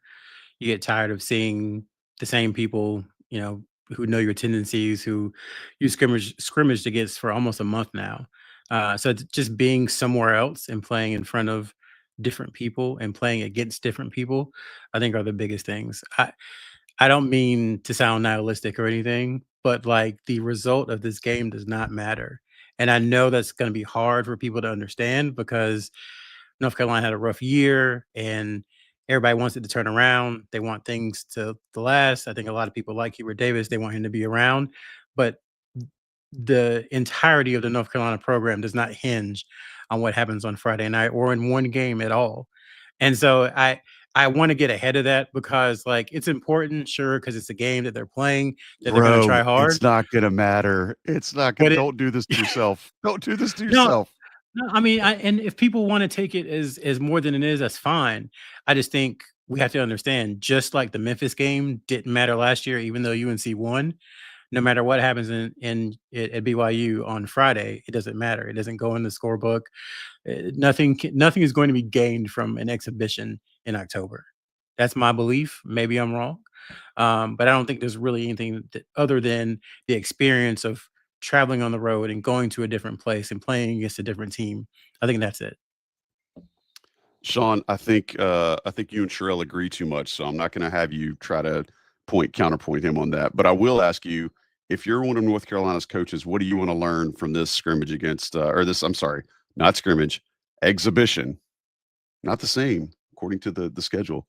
You get tired of seeing the same people, who know your tendencies, who you scrimmaged against for almost a month now. So it's just being somewhere else and playing in front of different people and playing against different people, I think, are the biggest things. I don't mean to sound nihilistic or anything, but like, the result of this game does not matter. And I know that's going to be hard for people to understand because North Carolina had a rough year and everybody wants it to turn around. They want things to last. I think a lot of people like Hubert Davis. They want him to be around. But the entirety of the North Carolina program does not hinge on what happens on Friday night or in one game at all. And so I want to get ahead of that because, like, it's important, sure, because it's a game that they're playing, that they're going to try hard. It's not going to matter. It's not going to. Don't do this to yourself. Don't do this to yourself. No, I mean, and if people want to take it as more than it is, that's fine. I just think we have to understand, just like the Memphis game didn't matter last year, even though UNC won. No matter what happens at BYU on Friday, it doesn't matter. It doesn't go in the scorebook. Nothing is going to be gained from an exhibition in October. That's my belief. Maybe I'm wrong, but I don't think there's really anything other than the experience of traveling on the road and going to a different place and playing against a different team. I think that's it. Sean, I think you and Sherrell agree too much, so I'm not going to have you try to counterpoint him on that. But I will ask you, if you're one of North Carolina's coaches, what do you want to learn from this scrimmage against, or this? I'm sorry, not scrimmage, exhibition, not the same according to the schedule.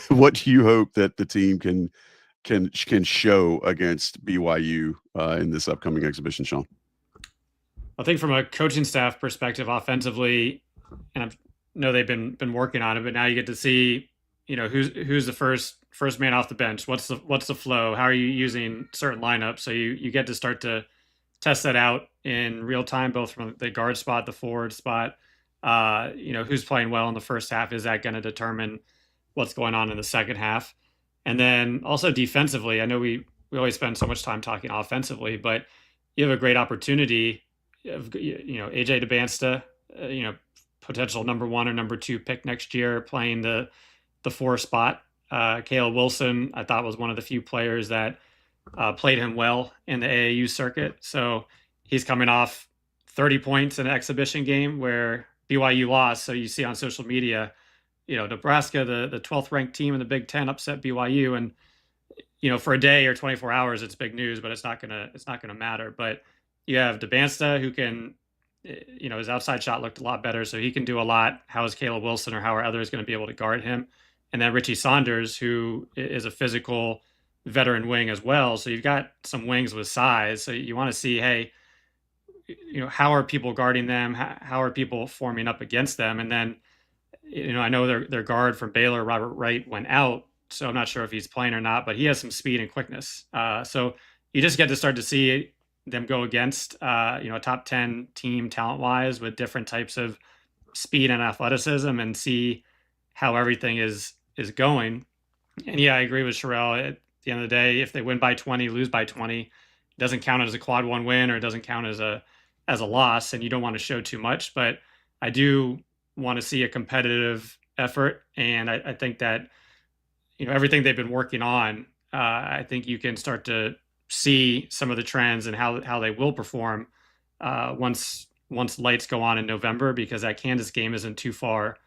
What do you hope that the team can show against BYU in this upcoming exhibition, Sean? I think from a coaching staff perspective, offensively, and I know they've been working on it, but now you get to see, who's the first man off the bench. What's the flow? How are you using certain lineups? So you get to start to test that out in real time, both from the guard spot, the forward spot. Who's playing well in the first half? Is that going to determine what's going on in the second half? And then also defensively, I know we always spend so much time talking offensively, but you have a great opportunity of, AJ Dybantsa, potential number 1 or number 2 pick next year, playing the 4 spot. Caleb Wilson, I thought, was one of the few players that played him well in the AAU circuit. So he's coming off 30 points in an exhibition game where BYU lost. So you see on social media, Nebraska, the 12th ranked team in the Big Ten, upset BYU, and for a day or 24 hours, it's big news, but it's not gonna matter. But you have Dybantsa, who can, his outside shot looked a lot better, so he can do a lot. How is Caleb Wilson or how are others going to be able to guard him? And then Richie Saunders, who is a physical veteran wing as well. So you've got some wings with size. So you want to see, hey, how are people guarding them? How are people forming up against them? And then, I know their guard from Baylor, Robert Wright, went out, so I'm not sure if he's playing or not, but he has some speed and quickness. So you just get to start to see them go against, a top 10 team talent-wise with different types of speed and athleticism, and see how everything is going. And yeah, I agree with Sherrell. At the end of the day, if they win by 20, lose by 20, it doesn't count as a quad 1 win, or it doesn't count as a loss, and you don't want to show too much. But I do want to see a competitive effort, and I think that everything they've been working on, I think you can start to see some of the trends and how they will perform once lights go on in November, because that Kansas game isn't too far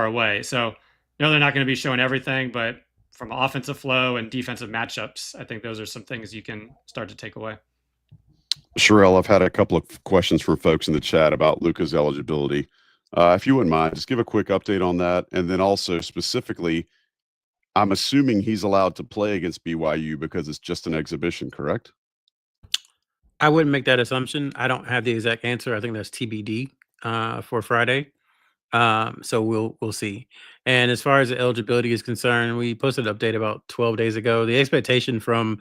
away. So they're not going to be showing everything, but from offensive flow and defensive matchups, I think those are some things you can start to take away. Sherrell, I've had a couple of questions from folks in the chat about Luka's eligibility. If you wouldn't mind, just give a quick update on that. And then also specifically, I'm assuming he's allowed to play against BYU because it's just an exhibition, correct? I wouldn't make that assumption. I don't have the exact answer. I think that's TBD for Friday. So we'll see. And as far as the eligibility is concerned, we posted an update about 12 days ago. The expectation from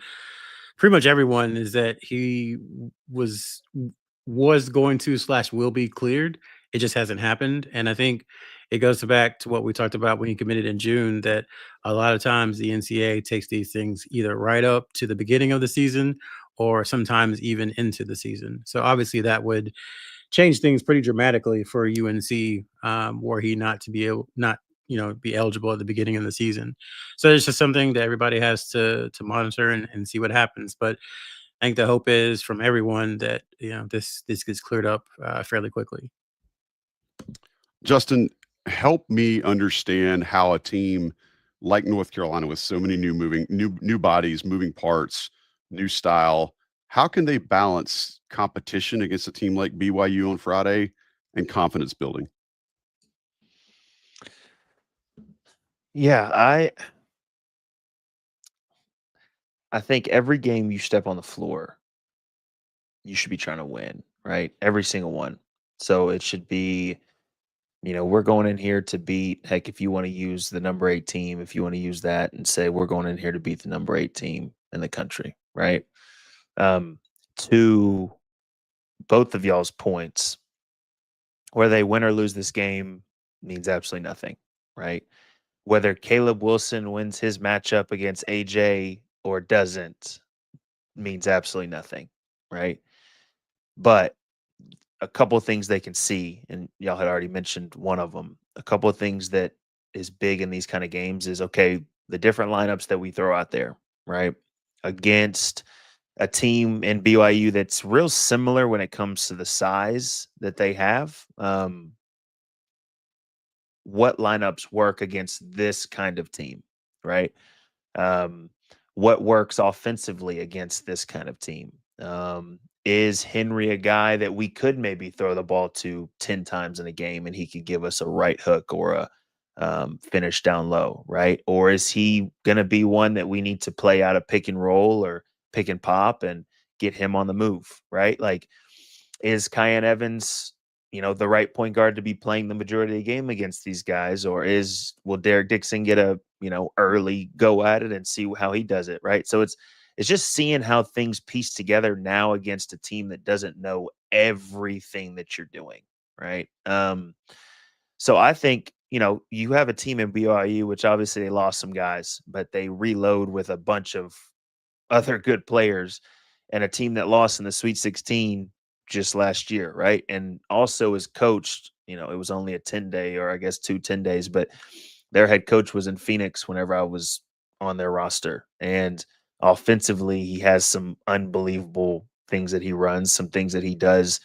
pretty much everyone is that he was going to / will be cleared. It just hasn't happened. And I think it goes back to what we talked about when he committed in June, that a lot of times the NCAA takes these things either right up to the beginning of the season or sometimes even into the season. So obviously that would change things pretty dramatically for UNC, were he not to be be eligible at the beginning of the season. So it's just something that everybody has to monitor and see what happens. But I think the hope is from everyone that this gets cleared up fairly quickly. Justin, help me understand how a team like North Carolina, with so many new bodies, moving parts, new style, how can they balance competition against a team like BYU on Friday and confidence building? Yeah, I think every game you step on the floor, you should be trying to win, right? Every single one. So it should be, we're going in here to beat, heck, if you want to use the number 8 team, if you want to use that and say we're going in here to beat the number 8 team in the country, right? To both of y'all's points, whether they win or lose this game means absolutely nothing, right? Whether Caleb Wilson wins his matchup against AJ or doesn't means absolutely nothing, right? But a couple of things they can see, and y'all had already mentioned one of them. A couple of things that is big in these kind of games is, okay, the different lineups that we throw out there, right? Against a team in BYU that's real similar when it comes to the size that they have. what lineups work against this kind of team, right? What works offensively against this kind of team? Is Henry a guy that we could maybe throw the ball to 10 times in a game and he could give us a right hook or a finish down low, right? Or is he going to be one that we need to play out of pick and roll or pick and pop and get him on the move, right? Like, is Kyan Evans, the right point guard to be playing the majority of the game against these guys, or will Derek Dixon get a early go at it and see how he does it, right? So it's just seeing how things piece together now against a team that doesn't know everything that you're doing, right? So I think you have a team in BYU, which obviously they lost some guys, but they reload with a bunch of other good players, and a team that lost in the Sweet 16 just last year, right? And also is coached, it was only a 10-day, or I guess 10 days, but their head coach was in Phoenix whenever I was on their roster. And offensively, he has some unbelievable things that he runs, some things that he does,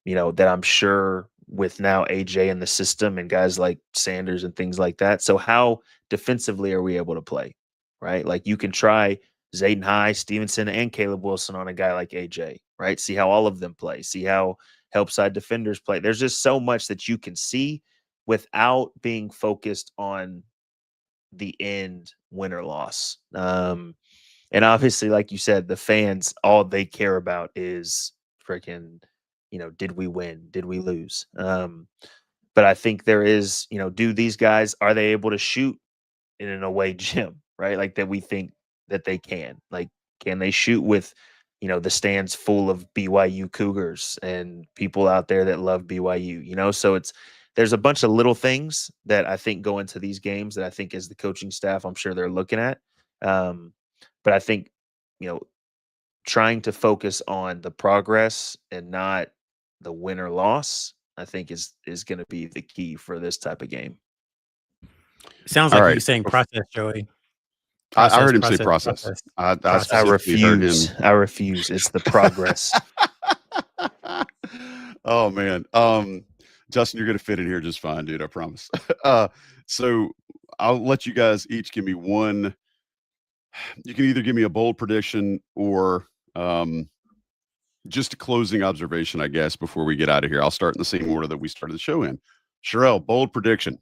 that I'm sure with now AJ in the system and guys like Sanders and things like that. So how defensively are we able to play, right? Like, you can try Zayden High, Stevenson, and Caleb Wilson on a guy like AJ, right? See how all of them play. See how help side defenders play. There's just so much that you can see without being focused on the end, win or loss. And obviously, like you said, the fans, all they care about is freaking, did we win? Did we lose? But I think there is, do these guys, are they able to shoot in an away gym, right? Like, that we think that they can. Like, can they shoot with, the stands full of BYU Cougars and people out there that love BYU, so there's a bunch of little things that I think go into these games that I think as the coaching staff, I'm sure they're looking at. But I think, trying to focus on the progress and not the win or loss, I think is going to be the key for this type of game. Sounds All like right. you're saying process, Joey. I heard him say process. I specifically heard him. I refuse. It's the progress. Oh man. Justin, you're gonna fit in here just fine, dude. I promise. So I'll let you guys each give me one. You can either give me a bold prediction or just a closing observation, I guess, before we get out of here. I'll start in the same order that we started the show in. Sherrell, bold prediction.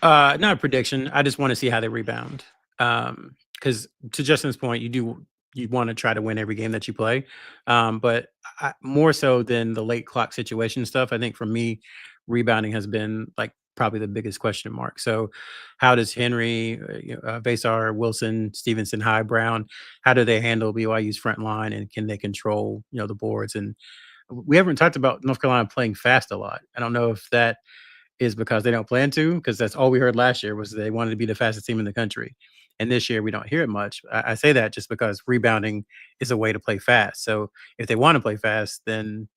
Not a prediction. I just want to see how they rebound. Because to Justin's point, you want to try to win every game that you play. But more so than the late clock situation stuff, I think for me, rebounding has been like probably the biggest question mark. So how does Henry, Basar, Wilson, Stevenson, High, Brown, how do they handle BYU's front line, and can they control, the boards? And we haven't talked about North Carolina playing fast a lot. I don't know if that is because they don't plan to, because that's all we heard last year was they wanted to be the fastest team in the country. And this year we don't hear it much. I say that just because rebounding is a way to play fast. So if they want to play fast, then,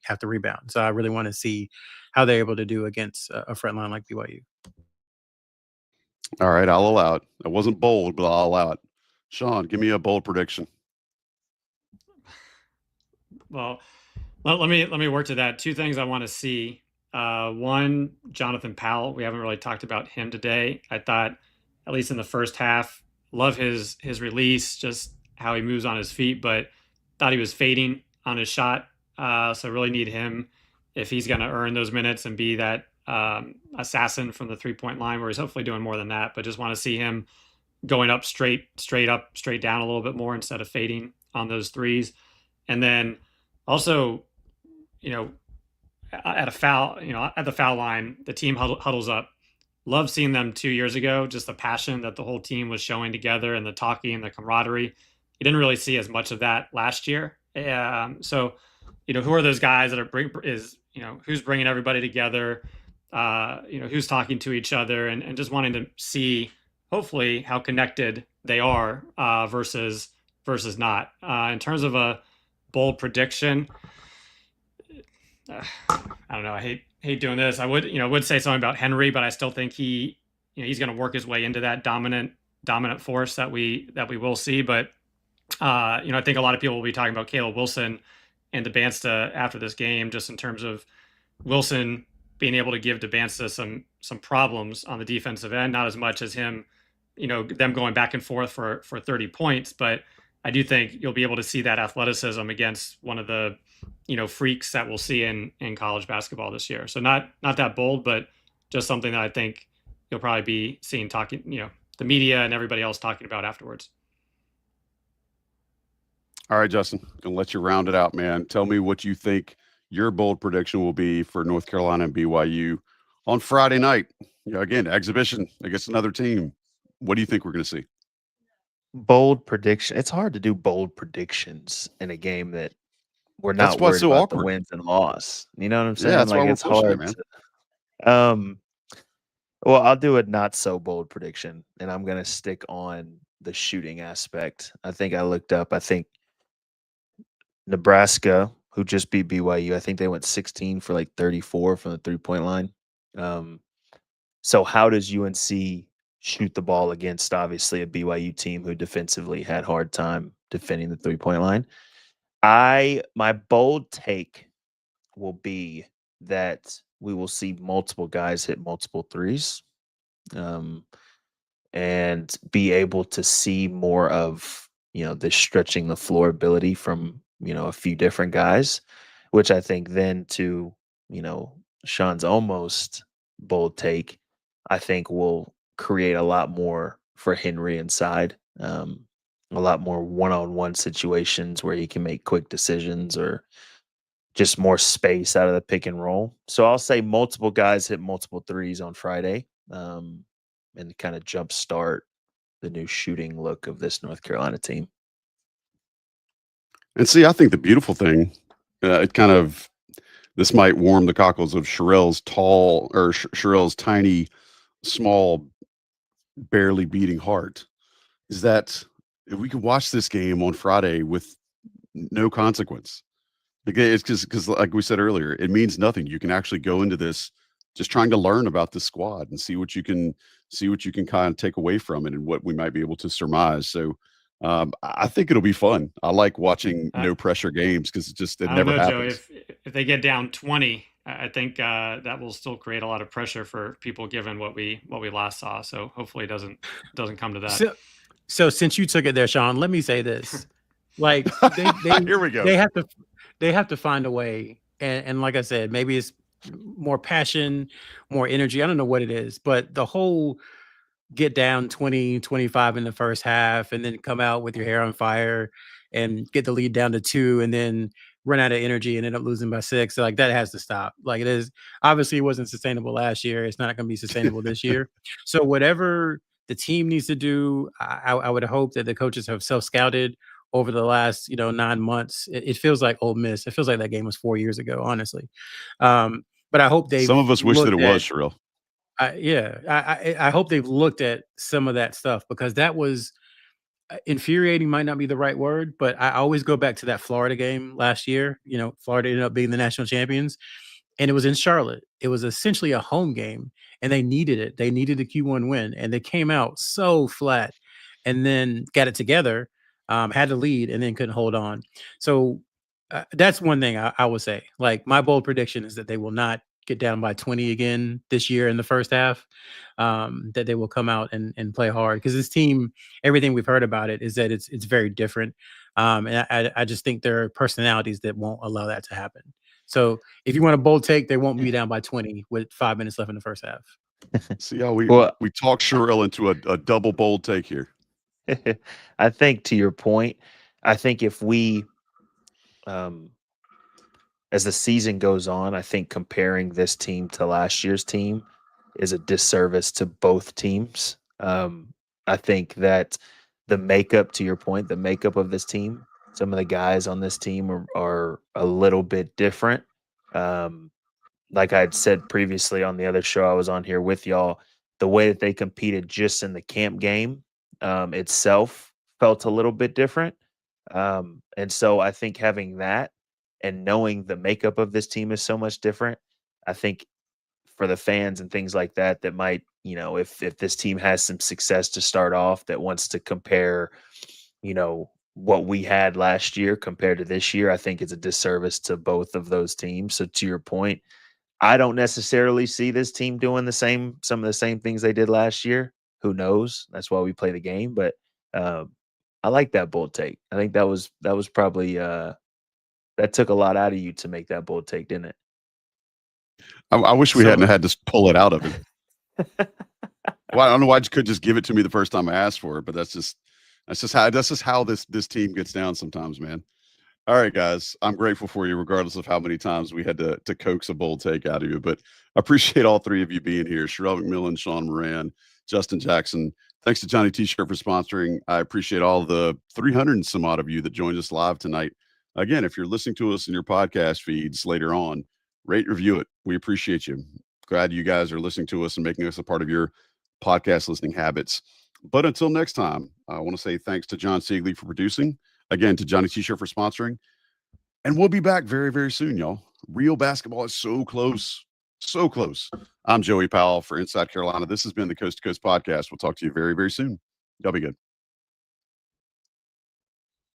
have to rebound. So I really want to see how they're able to do against a front line like BYU. All right, I'll allow it. It wasn't bold, but I'll allow it. Sean, give me a bold prediction. Well, let me work to that. Two things I want to see. One, Jonathan Powell. We haven't really talked about him today. I thought, at least in the first half, love his release, just how he moves on his feet, but thought he was fading on his shot. So really need him if he's going to earn those minutes and be that assassin from the 3-point line, where he's hopefully doing more than that. But just want to see him going up straight up, straight down a little bit more instead of fading on those threes. And then also, at a foul, at the foul line, the team huddles up. Love seeing them 2 years ago, just the passion that the whole team was showing together and the talking and the camaraderie. You didn't really see as much of that last year. So, who are those guys that who's bringing everybody together, who's talking to each other, and just wanting to see, hopefully, how connected they are versus not. In terms of a bold prediction, I don't know. I hate doing this. I would say something about Henry, but I still think he's going to work his way into that dominant force that we will see. But I think a lot of people will be talking about Caleb Wilson and Dybantsa after this game, just in terms of Wilson being able to give Dybantsa some problems on the defensive end, not as much as him, them going back and forth for 30 points. But I do think you'll be able to see that athleticism against one of the, freaks that we'll see in college basketball this year. So not that bold, but just something that I think you'll probably be seeing the media and everybody else talking about afterwards. All right, Justin, gonna let you round it out, man. Tell me what you think your bold prediction will be for North Carolina and BYU on Friday night. Again, exhibition against another team. What do you think we're going to see? Bold prediction. It's hard to do bold predictions in a game that we're That's not why worried it's so about awkward. the wins and loss. You know what I'm saying? Yeah, that's why like we're it's pushing it, hard man. well, I'll do a not so bold prediction, and I'm gonna stick on the shooting aspect. I think I looked up. I think Nebraska, who just beat BYU, I think they went 16 for like 34 from the 3-point line. So how does UNC shoot the ball against obviously a BYU team who defensively had hard time defending the 3-point line? My bold take will be that we will see multiple guys hit multiple threes, and be able to see more of this stretching the floor ability from a few different guys, which I think then to Sean's almost bold take, I think will create a lot more for Henry inside. A lot more one-on-one situations where he can make quick decisions or just more space out of the pick and roll. So I'll say multiple guys hit multiple threes on Friday, and kind of jumpstart the new shooting look of this North Carolina team. And see, I think the beautiful thing, this might warm the cockles of Sherrell's Sherrell's tiny, small, barely beating heart, is that if we can watch this game on Friday with no consequence. It's because, like we said earlier, it means nothing. You can actually go into this just trying to learn about the squad and see what you can kind of take away from it and what we might be able to surmise. So I think it'll be fun. I like watching no pressure games because it never happens. Joe, if they get down 20, I think that will still create a lot of pressure for people given what we last saw. So hopefully it doesn't come to that. So since you took it there, Sean, let me say this: like they here we go. They have to find a way, and like I said, maybe it's more passion, more energy. I don't know what it is, but the whole get down 20, 25 in the first half and then come out with your hair on fire and get the lead down to 2 and then run out of energy and end up losing by 6. So like that has to stop. Like it is obviously it wasn't sustainable last year. It's not going to be sustainable this year. So whatever the team needs to do, I would hope that the coaches have self-scouted over the last 9 months. It feels like Ole Miss. It feels like that game was 4 years ago, honestly. But I hope some of us wish that it was, Sherrell. I hope they've looked at some of that stuff because that was infuriating might not be the right word, but I always go back to that Florida game last year. Florida ended up being the national champions and it was in Charlotte. It was essentially a home game and they needed it. They needed a Q1 win and they came out so flat and then got it together, had the lead and then couldn't hold on. So that's one thing I would say. Like my bold prediction is that they will not get down by 20 again this year in the first half, that they will come out and play hard because this team, everything we've heard about it is that it's very different. And I just think there are personalities that won't allow that to happen. So if you want a bold take, they won't be down by 20 with 5 minutes left in the first half. See how we talk Sherrell into a double bold take here. I think to your point, I think if we as the season goes on, I think comparing this team to last year's team is a disservice to both teams. I think that the makeup, to your point, the makeup of this team, some of the guys on this team are a little bit different. Like I had said previously on the other show I was on here with y'all, the way that they competed just in the camp game itself felt a little bit different. And so I think having that and knowing the makeup of this team is so much different, I think for the fans and things like that, that might, if this team has some success to start off that wants to compare, what we had last year compared to this year, I think it's a disservice to both of those teams. So to your point, I don't necessarily see this team doing some of the same things they did last year. Who knows? That's why we play the game. But I like that bold take. I think that was probably that took a lot out of you to make that bold take, didn't it? I wish we hadn't had to pull it out of him. Well, I don't know why you could just give it to me the first time I asked for it, but that's just how this team gets down sometimes, man. All right, guys, I'm grateful for you, regardless of how many times we had to coax a bold take out of you. But I appreciate all three of you being here: Sherrell, McMillan, Sean Moran, Justin Jackson. Thanks to Johnny T-Shirt for sponsoring. I appreciate all the 300 and some odd of you that joined us live tonight. Again, if you're listening to us in your podcast feeds later on, rate, review it. We appreciate you. Glad you guys are listening to us and making us a part of your podcast listening habits. But until next time, I want to say thanks to John Siegley for producing. Again, to Johnny T-Shirt for sponsoring. And we'll be back very, very soon, y'all. Real basketball is so close. So close. I'm Joey Powell for Inside Carolina. This has been the Coast to Coast Podcast. We'll talk to you very, very soon. Y'all be good.